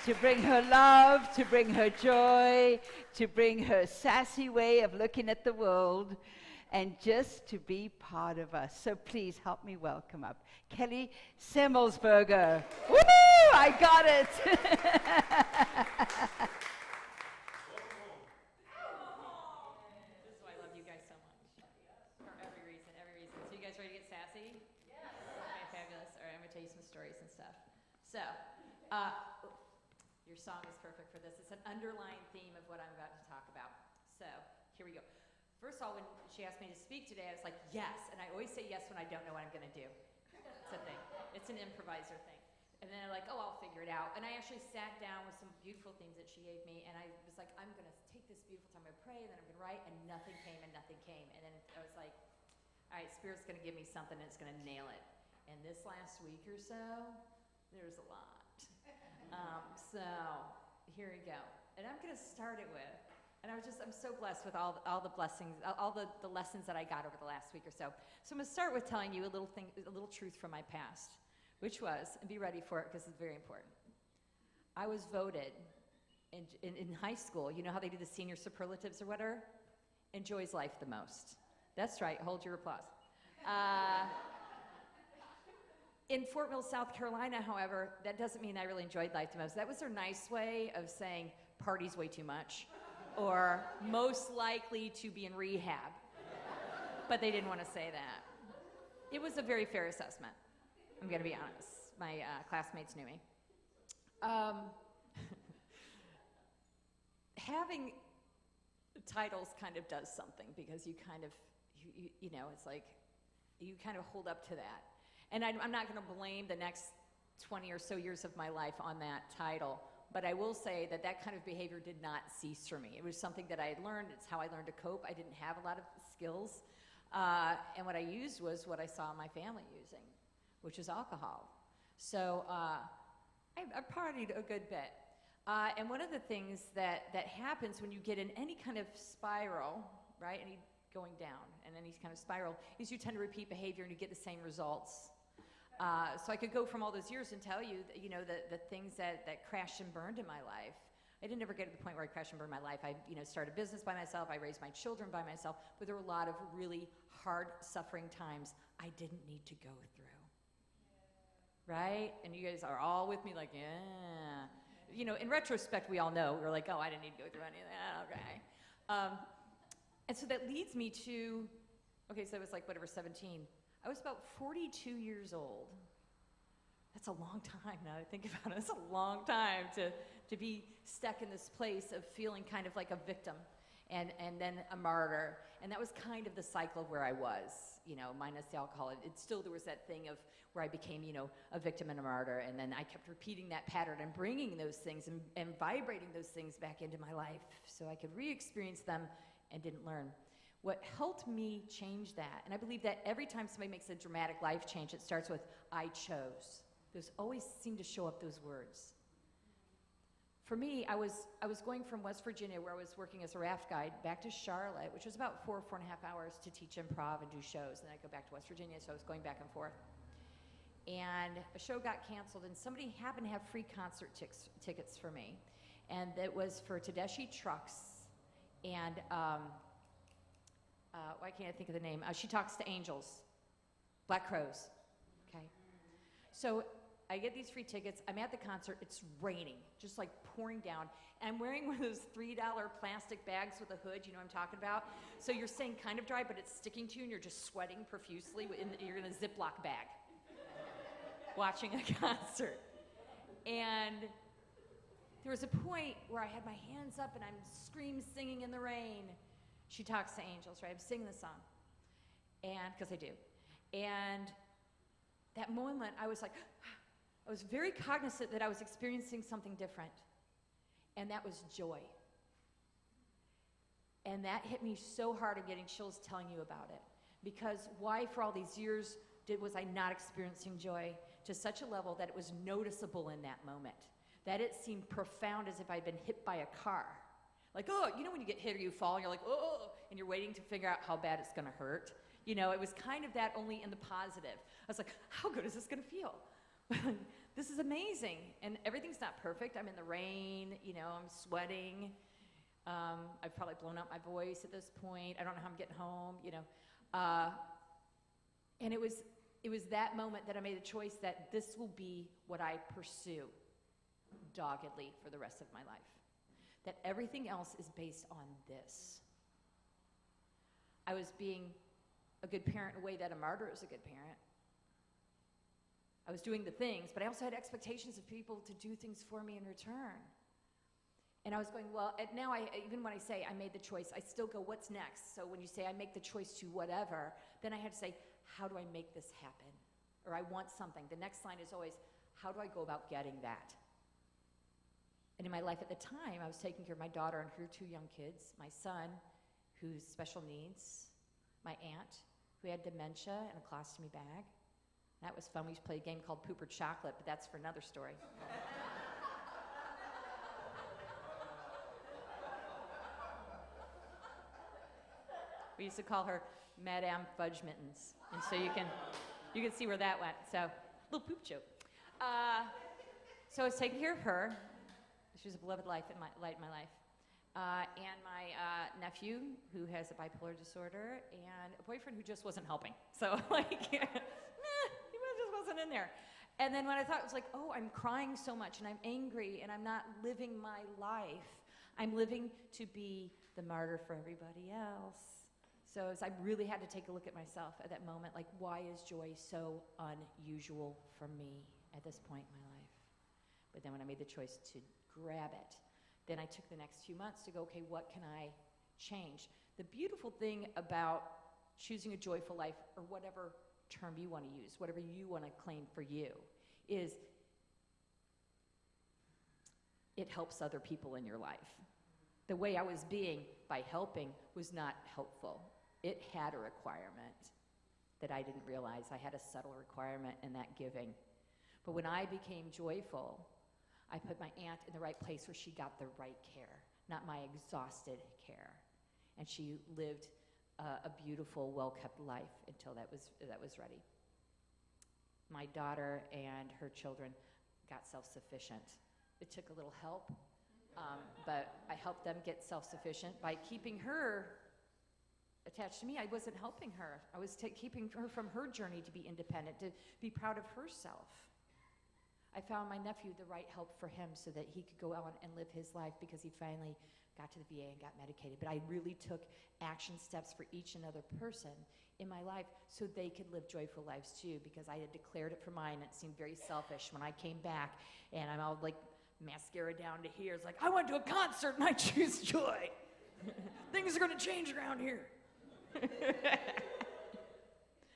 to bring her love, to bring her joy, to bring her sassy way of looking at the world, and just to be part of us. So please help me welcome up Keli Semelsberger. Woo! I got it. This is why I love you guys so much. For every reason, every reason. So you guys ready to get sassy? Yes. Okay, fabulous. All right, I'm going to tell you some stories and stuff. So, your song is perfect for this. It's an underlying theme of what I'm about to talk about. So, here we go. First of all, when she asked me to speak today, I was like, yes. And I always say yes when I don't know what I'm going to do. It's a thing. It's an improviser thing. And then I'm like, oh, I'll figure it out. And I actually sat down with some beautiful things that she gave me, and I was like, I'm going to take this beautiful time, I'm going to pray, and then I'm going to write, and nothing came, and nothing came. And then I was like, all right, Spirit's going to give me something, and it's going to nail it. And this last week or so, there's a lot. So here we go. And I'm going to start it with, and I'm so blessed with all the blessings, all the lessons that I got over the last week or so. So I'm going to start with telling you a little truth from my past, which was, and be ready for it because it's very important. I was voted in high school, you know how they do the senior superlatives or whatever? Enjoys life the most. That's right, hold your applause. In Fort Mill, South Carolina, however, that doesn't mean I really enjoyed life the most. That was their nice way of saying parties way too much, or most likely to be in rehab. But they didn't want to say that. It was a very fair assessment. I'm going to be honest. My classmates knew me. Having titles kind of does something because you kind of, you know, it's like you kind of hold up to that. And I'm not going to blame the next 20 or so years of my life on that title, but I will say that that kind of behavior did not cease for me. It was something that I had learned. It's how I learned to cope. I didn't have a lot of skills. And what I used was what I saw my family using, which is alcohol. So I partied a good bit. And one of the things that happens when you get in any kind of spiral, right, any going down and any kind of spiral, is you tend to repeat behavior and you get the same results. So I could go from all those years and tell you that, you know, the things that crashed and burned in my life. I didn't ever get to the point where I crashed and burned my life. I, you know, started a business by myself. I raised my children by myself. But there were a lot of really hard, suffering times I didn't need to go through. Right? And you guys are all with me like, yeah. You know, in retrospect, we all know. We were like, oh, I didn't need to go through any of that. Okay. And so that leads me to, okay, so I was like, whatever, 17. I was about 42 years old. That's a long time now to think about it. It's a long time to be stuck in this place of feeling kind of like a victim and then a martyr. And that was kind of the cycle of where I was, you know, minus the alcohol. It still, there was that thing of where I became, you know, a victim and a martyr. And then I kept repeating that pattern and bringing those things and vibrating those things back into my life so I could re-experience them and didn't learn. What helped me change that, and I believe that every time somebody makes a dramatic life change, it starts with, I chose. Those always seem to show up, those words. For me, I was going from West Virginia, where I was working as a raft guide, back to Charlotte, which was about 4.5 hours to teach improv and do shows. And then I'd go back to West Virginia, so I was going back and forth. And a show got canceled, and somebody happened to have free concert tickets for me. And it was for Tedeschi Trucks, and why can't I think of the name? She Talks to Angels, Black Crows, okay? So I get these free tickets, I'm at the concert, it's raining, just like pouring down, and I'm wearing one of those $3 plastic bags with a hood, you know what I'm talking about? So you're staying kind of dry, but it's sticking to you, and you're just sweating profusely, you're in a Ziploc bag, watching a concert. And there was a point where I had my hands up, and I'm singing in the rain. She Talks to Angels, right? I'm singing the song, and because I do. And that moment, I was like, I was very cognizant that I was experiencing something different, and that was joy. And that hit me so hard, I'm getting chills telling you about it. Because why, for all these years, was I not experiencing joy to such a level that it was noticeable in that moment? That it seemed profound, as if I'd been hit by a car. Like, oh, you know when you get hit or you fall, and you're like, oh, and you're waiting to figure out how bad it's going to hurt? You know, it was kind of that, only in the positive. I was like, how good is this going to feel? this is amazing. And everything's not perfect. I'm in the rain, you know, I'm sweating. I've probably blown out my voice at this point. I don't know how I'm getting home, you know. And it was that moment that I made the choice that this will be what I pursue doggedly for the rest of my life. That everything else is based on this. I was being a good parent in a way that a martyr is a good parent. I was doing the things, but I also had expectations of people to do things for me in return. And I was going, well, and now even when I say I made the choice, I still go, what's next? So when you say I make the choice to whatever, then I had to say, how do I make this happen? Or I want something. The next line is always, how do I go about getting that? And in my life at the time, I was taking care of my daughter and her 2 young kids, my son, who's special needs, my aunt, who had dementia and a colostomy bag. That was fun. We used to play a game called Poop or Chocolate, but that's for another story. We used to call her Madame Fudge Mittens, and so you can see where that went. So, little poop joke. So I was taking care of her. She was a beloved light in my life. And my nephew, who has a bipolar disorder, and a boyfriend who just wasn't helping. So, like, he just wasn't in there. And then when I thought, it was like, oh, I'm crying so much, and I'm angry, and I'm not living my life. I'm living to be the martyr for everybody else. So I really had to take a look at myself at that moment, like, why is joy so unusual for me at this point in my life? But then when I made the choice to grab it, then I took the next few months to go, okay, what can I change? The beautiful thing about choosing a joyful life, or whatever term you want to use, whatever you want to claim for you, is it helps other people in your life. The way I was being by helping was not helpful. It had a requirement that I didn't realize. I had a subtle requirement in that giving. But when I became joyful, I put my aunt in the right place where she got the right care, not my exhausted care. And she lived a beautiful, well-kept life until that was ready. My daughter and her children got self-sufficient. It took a little help, but I helped them get self-sufficient by keeping her attached to me. I wasn't helping her. I was keeping her from her journey to be independent, to be proud of herself. I found my nephew the right help for him so that he could go out and live his life, because he finally got to the VA and got medicated. But I really took action steps for each and other person in my life so they could live joyful lives too, because I had declared it for mine, and it seemed very selfish when I came back and I'm all like mascara down to here. It's like, I went to a concert and I choose joy. Things are going to change around here.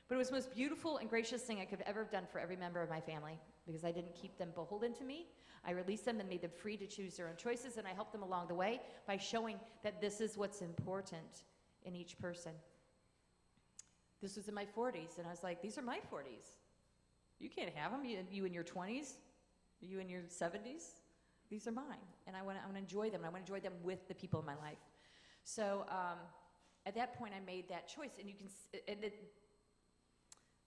But it was the most beautiful and gracious thing I could have ever done for every member of my family, because I didn't keep them beholden to me. I released them and made them free to choose their own choices, and I helped them along the way by showing that this is what's important in each person. This was in my 40s, and I was like, these are my 40s. You can't have them, you in your 20s, you in your 70s. These are mine, and I want to enjoy them, and I want to enjoy them with the people in my life. So at that point, I made that choice, and you can,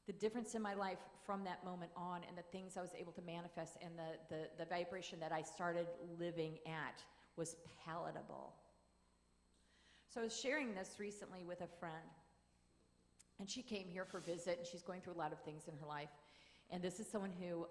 the difference in my life from that moment on, and the things I was able to manifest, and the vibration that I started living at was palatable. So I was sharing this recently with a friend, and she came here for a visit, and she's going through a lot of things in her life. And this is someone who,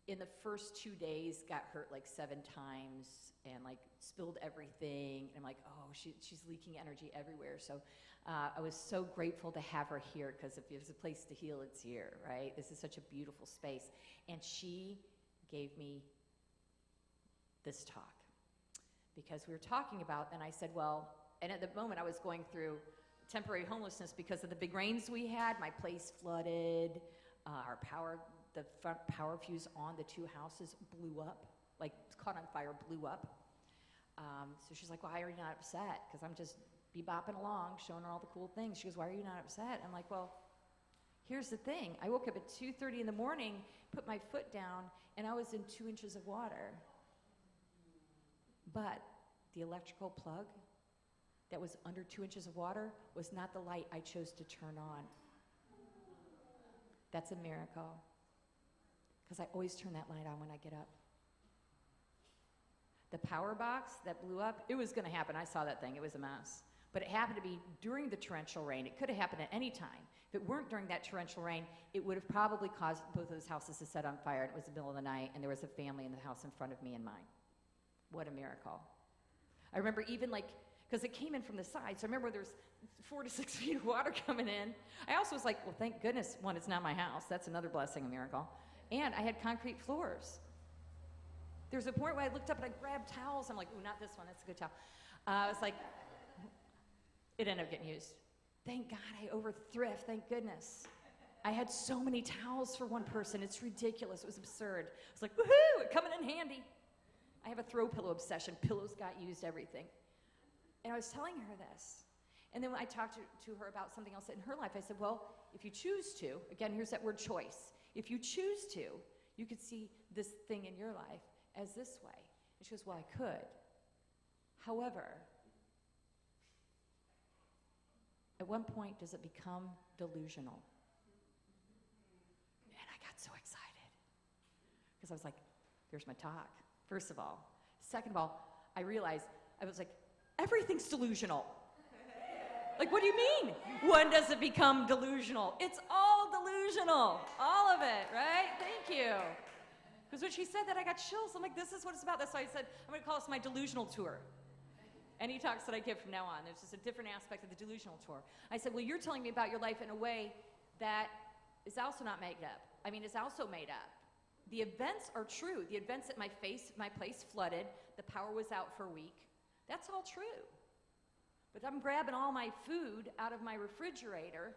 in the first 2 days, got hurt like 7 times and like spilled everything. And I'm like, oh, she's leaking energy everywhere. So I was so grateful to have her here, because if there's a place to heal, it's here, right? This is such a beautiful space. And she gave me this talk, because we were talking about, and I said, well, and at the moment I was going through temporary homelessness because of the big rains we had. My place flooded, the front power fuse on the 2 houses blew up, like caught on fire, blew up. So she's like, why are you not upset? Because I'm just bebopping along, showing her all the cool things. She goes, why are you not upset? I'm like, well, here's the thing. I woke up at 2:30 in the morning, put my foot down, and I was in 2 inches of water. But the electrical plug that was under 2 inches of water was not the light I chose to turn on. That's a miracle. because I always turn that light on when I get up. The power box that blew up, it was going to happen. I saw that thing. It was a mess. But it happened to be during the torrential rain. It could have happened at any time. If it weren't during that torrential rain, it would have probably caused both of those houses to set on fire. It was the middle of the night, and there was a family in the house in front of me and mine. What a miracle. I remember even like, because it came in from the side, so I remember there's 4 to 6 feet of water coming in. I also was like, well, thank goodness, one, it's not my house. That's another blessing, a miracle. And I had concrete floors. There's a point where I looked up and I grabbed towels. I'm like, ooh, not this one. That's a good towel. I was like, it ended up getting used. Thank God I overthrift. Thank goodness. I had so many towels for one person. It's ridiculous. It was absurd. I was like, woohoo, it coming in handy. I have a throw pillow obsession. Pillows got used, everything. And I was telling her this. And then when I talked to her about something else in her life, I said, well, if you choose to, again, here's that word choice. If you choose to, you could see this thing in your life as this way. And she goes, well, I could. However, at one point, does it become delusional? And I got so excited. Because I was like, there's my talk, first of all. Second of all, I realized, I was like, everything's delusional. Like, what do you mean? When does it become delusional? It's all delusional. All of it, right? Thank you. Because when she said that, I got chills. I'm like, this is what it's about. That's why I said, I'm going to call this my delusional tour. Any talks that I give from now on, there's just a different aspect of the delusional tour. I said, well, you're telling me about your life in a way that is also not made up. I mean, it's also made up. The events are true. The events at my place flooded. The power was out for a week. That's all true. But I'm grabbing all my food out of my refrigerator,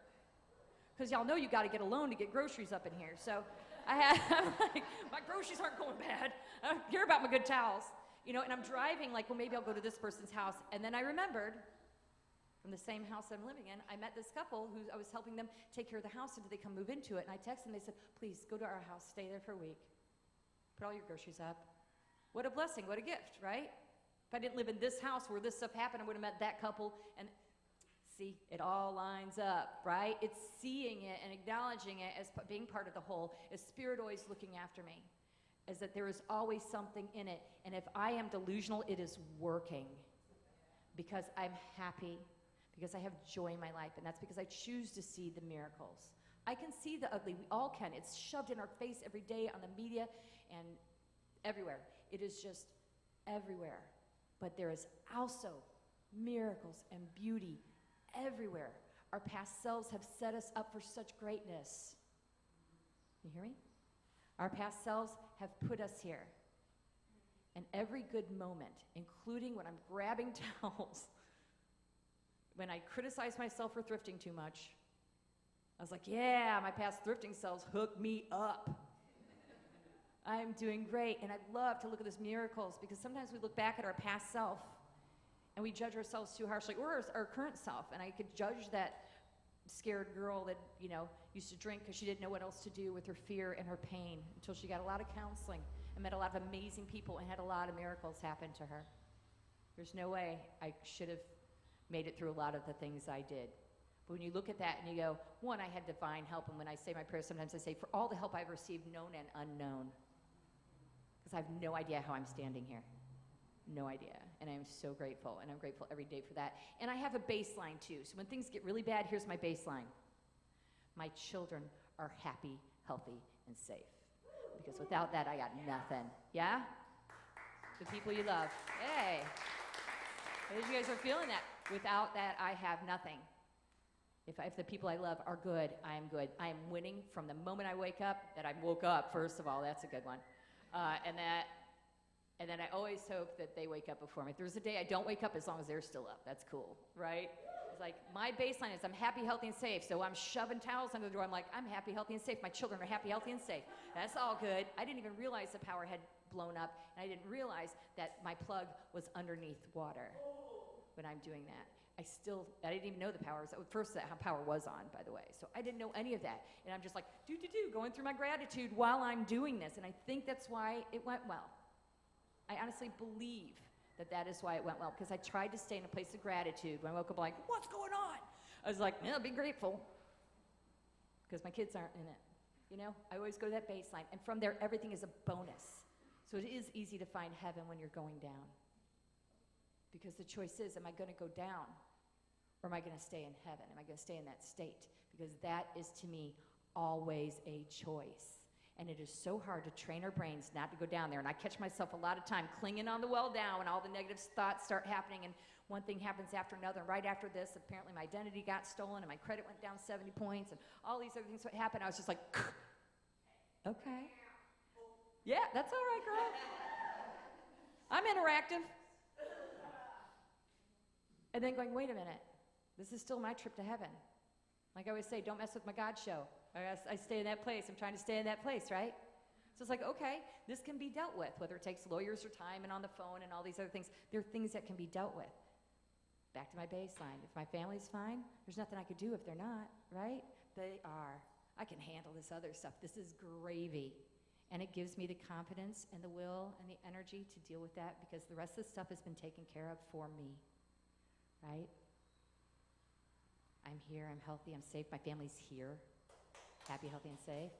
because y'all know you got to get a loan to get groceries up in here. So I'm like, my groceries aren't going bad. I don't care about my good towels. You know, and I'm driving like, well, maybe I'll go to this person's house. And then I remembered, from the same house I'm living in, I met this couple who I was helping them take care of the house until they come move into it. And I texted them, they said, please go to our house, stay there for a week. Put all your groceries up. What a blessing, what a gift, right? If I didn't live in this house where this stuff happened, I would have met that couple. And see, it all lines up, right? It's seeing it and acknowledging it as being part of the whole, as Spirit always looking after me, is that there is always something in it. And if I am delusional, it is working, because I'm happy, because I have joy in my life, and that's because I choose to see the miracles. I can see the ugly. We all can. It's shoved in our face every day on the media and everywhere. It is just everywhere. But there is also miracles and beauty everywhere. Our past selves have set us up for such greatness. You hear me? Our past selves have put us here. And every good moment, including when I'm grabbing towels, when I criticize myself for thrifting too much, I was like, yeah, my past thrifting selves hooked me up. I'm doing great, and I'd love to look at those miracles, because sometimes we look back at our past self and we judge ourselves too harshly, or our current self, and I could judge that scared girl that, you know, used to drink because she didn't know what else to do with her fear and her pain, until she got a lot of counseling and met a lot of amazing people and had a lot of miracles happen to her. There's no way I should have made it through a lot of the things I did. But when you look at that and you go, one, I had divine help, and when I say my prayers, sometimes I say, for all the help I've received, known and unknown. Because I have no idea how I'm standing here. No idea. And I am so grateful, and I'm grateful every day for that. And I have a baseline too. So when things get really bad, here's my baseline. My children are happy, healthy, and safe. Because without that, I got nothing. Yeah? The people you love. Hey. As you guys are feeling that. Without that, I have nothing. If the people I love are good, I am good. I am winning from the moment I wake up, that I woke up, first of all. That's a good one. And then I always hope that they wake up before me. If there's a day I don't wake up, as long as they're still up, that's cool, right? It's like, my baseline is I'm happy, healthy, and safe. So I'm shoving towels under the door. I'm like, I'm happy, healthy, and safe. My children are happy, healthy, and safe. That's all good. I didn't even realize the power had blown up, and I didn't realize that my plug was underneath water when I'm doing that. I didn't even know the power was, first that power was on, by the way. So I didn't know any of that. And I'm just like, going through my gratitude while I'm doing this. And I think that's why it went well. I honestly believe that is why it went well, because I tried to stay in a place of gratitude. When I woke up like, what's going on? I was like, yeah, be grateful. Because my kids aren't in it. You know, I always go to that baseline. And from there, everything is a bonus. So it is easy to find heaven when you're going down. Because the choice is, am I going to go down? Or am I going to stay in heaven? Am I going to stay in that state? Because that is, to me, always a choice. And it is so hard to train our brains not to go down there. And I catch myself a lot of time clinging on the well down when all the negative thoughts start happening. And one thing happens after another. And right after this, apparently my identity got stolen and my credit went down 70 points. And all these other things happened. I was just like, okay. Yeah, that's all right, girl. I'm interactive. And then going, wait a minute. This is still my trip to heaven. Like I always say, don't mess with my God show. I stay in that place. I'm trying to stay in that place, right? So it's like, okay, this can be dealt with, whether it takes lawyers or time and on the phone and all these other things. There are things that can be dealt with. Back to my baseline. If my family's fine, there's nothing I could do if they're not, right? They are. I can handle this other stuff. This is gravy. And it gives me the confidence and the will and the energy to deal with that because the rest of the stuff has been taken care of for me, right? I'm here, I'm healthy, I'm safe, my family's here, happy, healthy, and safe.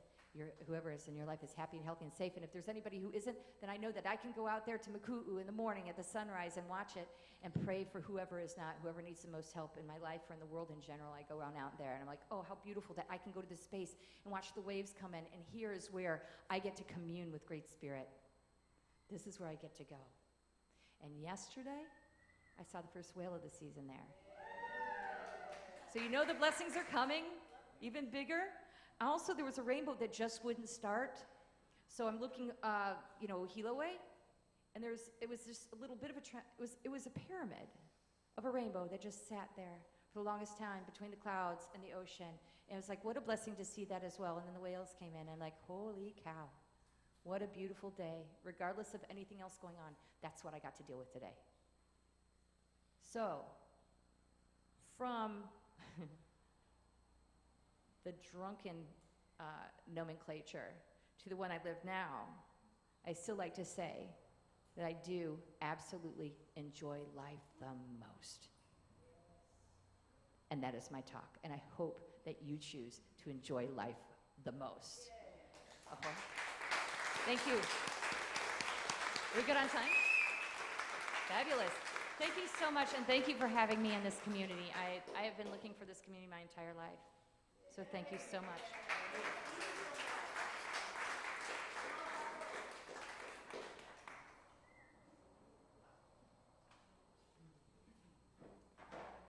Whoever is in your life is happy and healthy and safe, and if there's anybody who isn't, then I know that I can go out there to Maku'u in the morning at the sunrise and watch it and pray for whoever is not, whoever needs the most help in my life or in the world in general. I go around out there, and I'm like, oh, how beautiful that I can go to this space and watch the waves come in, and here is where I get to commune with Great Spirit. This is where I get to go. And yesterday, I saw the first whale of the season there. So you know the blessings are coming, even bigger. Also, there was a rainbow that just wouldn't start. So I'm looking, Hilo way, and it was just a little bit of it was a pyramid of a rainbow that just sat there for the longest time between the clouds and the ocean. And it was like, what a blessing to see that as well. And then the whales came in, and like, holy cow, what a beautiful day. Regardless of anything else going on, that's what I got to deal with today. So, from the drunken nomenclature to the one I live now, I still like to say that I do absolutely enjoy life the most. And that is my talk. And I hope that you choose to enjoy life the most. Okay. Thank you. Are we good on time? Fabulous. Thank you so much, and thank you for having me in this community. I have been looking for this community my entire life. So thank you so much.